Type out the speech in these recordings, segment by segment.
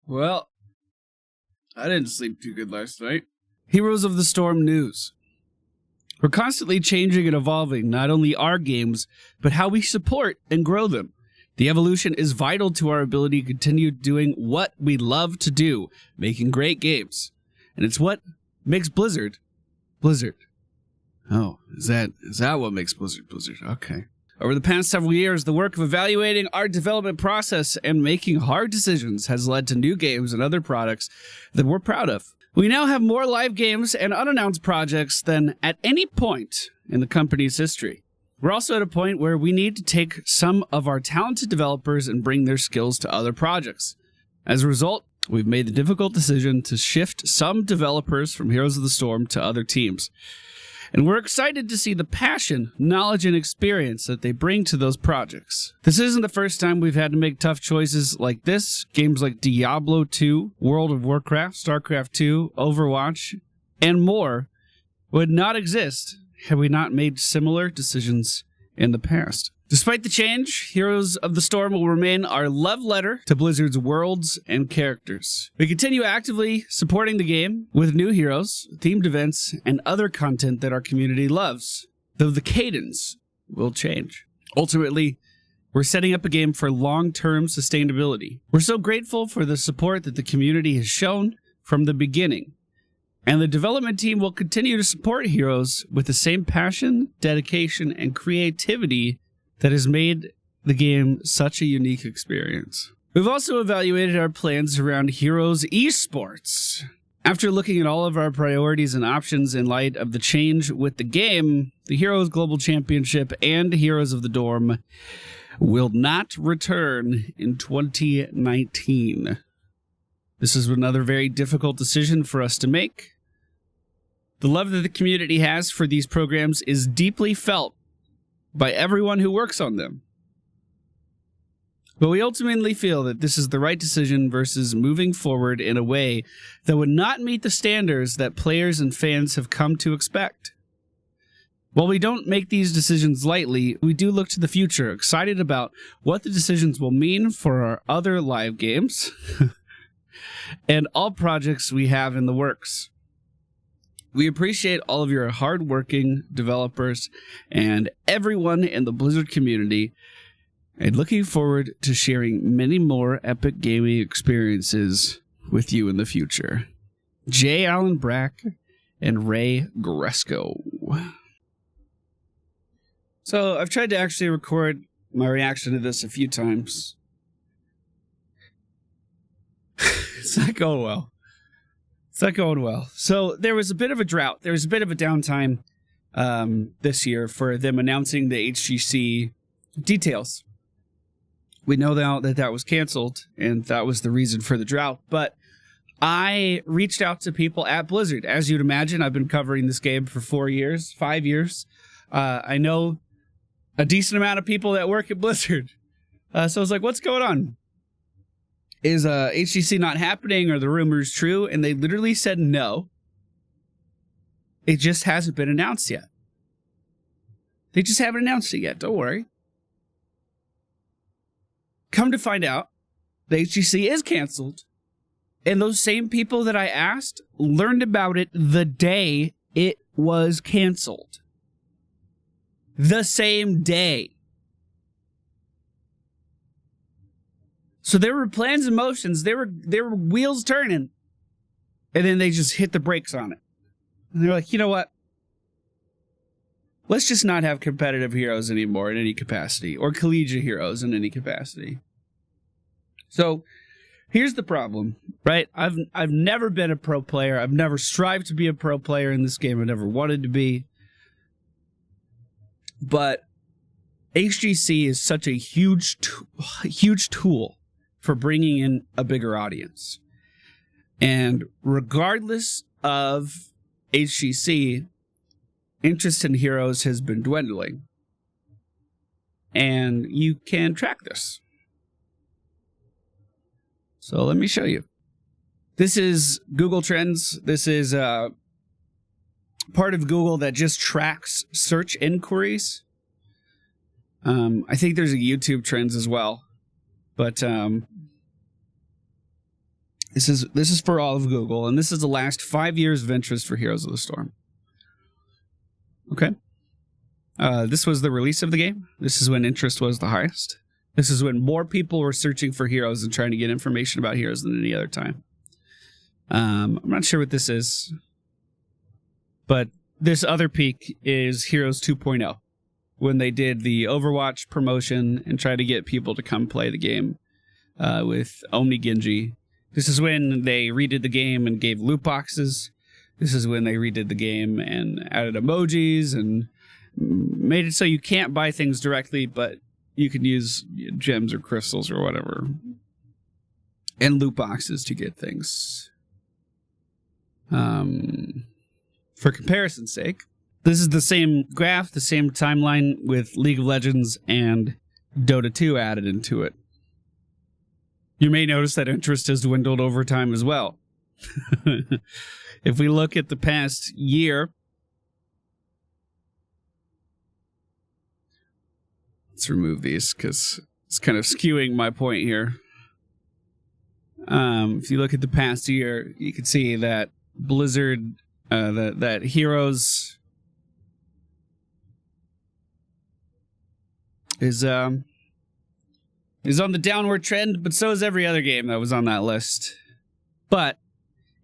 Well, I didn't sleep too good last night. Heroes of the Storm news. We're constantly changing and evolving not only our games, but how we support and grow them. The evolution is vital to our ability to continue doing what we love to do, making great games. And it's what makes Blizzard, Blizzard. Oh, is that what makes Blizzard, Blizzard? Okay. Over the past several years, the work of evaluating our development process and making hard decisions has led to new games and other products that we're proud of. We now have more live games and unannounced projects than at any point in the company's history. We're also at a point where we need to take some of our talented developers and bring their skills to other projects. As a result, we've made the difficult decision to shift some developers from Heroes of the Storm to other teams. And we're excited to see the passion, knowledge, and experience that they bring to those projects. This isn't the first time we've had to make tough choices like this. Games like Diablo 2, World of Warcraft, StarCraft 2, Overwatch, and more would not exist had we not made similar decisions in the past. Despite the change, Heroes of the Storm will remain our love letter to Blizzard's worlds and characters. We continue actively supporting the game with new heroes, themed events, and other content that our community loves, though the cadence will change. Ultimately, we're setting up a game for long-term sustainability. We're so grateful for the support that the community has shown from the beginning, and the development team will continue to support Heroes with the same passion, dedication, and creativity that has made the game such a unique experience. We've also evaluated our plans around Heroes esports. After looking at all of our priorities and options in light of the change with the game, the Heroes Global Championship and Heroes of the Dorm will not return in 2019. This is another very difficult decision for us to make. The love that the community has for these programs is deeply felt by everyone who works on them. But we ultimately feel that this is the right decision versus moving forward in a way that would not meet the standards that players and fans have come to expect. While we don't make these decisions lightly, we do look to the future, excited about what the decisions will mean for our other live games and all projects we have in the works. We appreciate all of your hardworking developers and everyone in the Blizzard community, and looking forward to sharing many more epic gaming experiences with you in the future. J. Allen Brack and Ray Gresco. So I've tried to actually record my reaction to this a few times. It's not going well. It's not going well. So there was a bit of a drought. There was a bit of a downtime this year for them announcing the HGC details. We know now that that was canceled, and that was the reason for the drought. But I reached out to people at Blizzard. As you'd imagine, I've been covering this game for 5 years. I know a decent amount of people that work at Blizzard. So I was like, what's going on? Is HGC not happening? Are the rumors true? And they literally said no. It just hasn't been announced yet. They just haven't announced it yet. Don't worry. Come to find out, the HGC is canceled. And those same people that I asked learned about it the day it was canceled. The same day. So there were plans and motions, there were wheels turning, and then they just hit the brakes on it. And they're like, you know what? Let's just not have competitive heroes anymore in any capacity, or collegiate heroes in any capacity. So here's the problem, right? I've never been a pro player. I've never strived to be a pro player in this game. I never wanted to be. But HGC is such a huge tool for bringing in a bigger audience. And regardless of HGC, interest in heroes has been dwindling. And you can track this. So let me show you. This is Google Trends. This is part of Google that just tracks search inquiries. I think there's a YouTube Trends as well. But This is for all of Google, and this is the last 5 years of interest for Heroes of the Storm. Okay. This was the release of the game. This is when interest was the highest. This is when more people were searching for heroes and trying to get information about heroes than any other time. I'm not sure what this is, but this other peak is Heroes 2.0, when they did the Overwatch promotion and tried to get people to come play the game with Omni Genji. This is when they redid the game and gave loot boxes. This is when they redid the game and added emojis and made it so you can't buy things directly, but you can use gems or crystals or whatever and loot boxes to get things. For comparison's sake, this is the same graph, the same timeline with League of Legends and Dota 2 added into it. You may notice that interest has dwindled over time as well. If we look at the past year, let's remove these because it's kind of skewing my point here. If you look at the past year, you can see that Blizzard, that Heroes is on the downward trend, but so is every other game that was on that list. But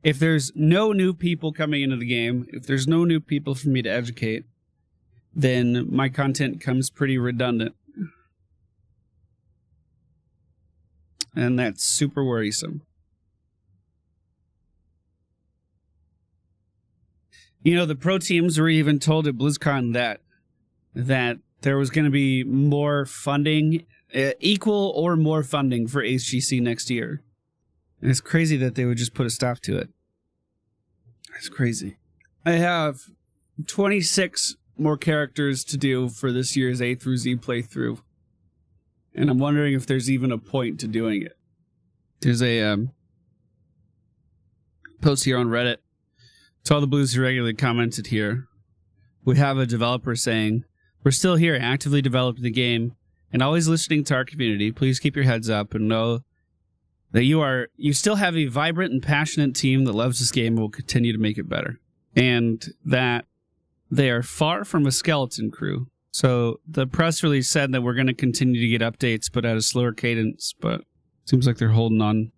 if there's no new people coming into the game, if there's no new people for me to educate, then my content becomes pretty redundant. And that's super worrisome. You know, the pro teams were even told at BlizzCon that there was going to be more funding, equal or more funding for HGC next year. And it's crazy that they would just put a stop to it. It's crazy. I have 26 more characters to do for this year's A through Z playthrough. And I'm wondering if there's even a point to doing it. There's a post here on Reddit. To all the blues who regularly commented here, we have a developer saying, "We're still here, actively developing the game, and always listening to our community. Please keep your heads up and know that you still have a vibrant and passionate team that loves this game and will continue to make it better. And that they are far from a skeleton crew." So the press release said that we're going to continue to get updates, but at a slower cadence. But it seems like they're holding on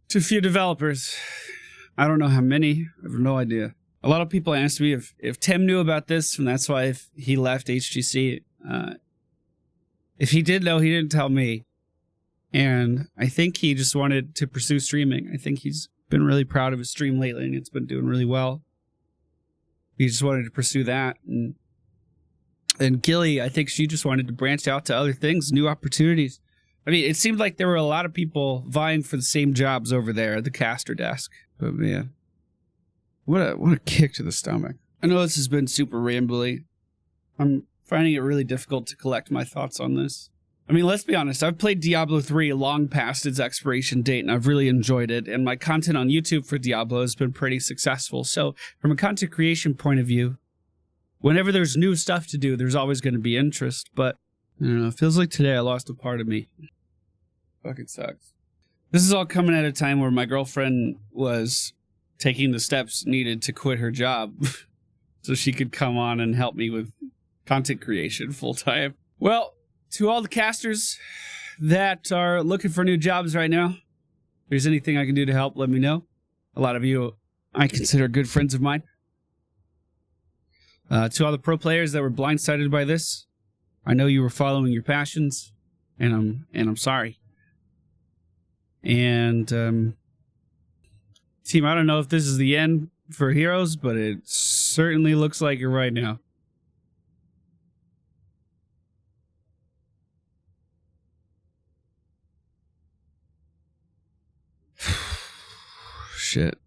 to a few developers. I don't know how many. I have no idea. A lot of people asked me if Tim knew about this, and that's why if he left HGC. If he did know, he didn't tell me. And I think he just wanted to pursue streaming. I think he's been really proud of his stream lately, and it's been doing really well. He just wanted to pursue that. And Gilly, I think she just wanted to branch out to other things, new opportunities. I mean, it seemed like there were a lot of people vying for the same jobs over there at the caster desk. But man, what a kick to the stomach. I know this has been super rambly. I'm finding it really difficult to collect my thoughts on this. I mean, let's be honest. I've played Diablo 3 long past its expiration date, and I've really enjoyed it. And my content on YouTube for Diablo has been pretty successful. So from a content creation point of view, whenever there's new stuff to do, there's always going to be interest. But I don't know. It feels like today I lost a part of me. Fucking sucks. This is all coming at a time where my girlfriend was taking the steps needed to quit her job so she could come on and help me with content creation full time. Well, to all the casters that are looking for new jobs right now, if there's anything I can do to help, let me know. A lot of you I consider good friends of mine. To all the pro players that were blindsided by this, I know you were following your passions, and I'm sorry. And team, I don't know if this is the end for Heroes, but it certainly looks like it right now. Shit.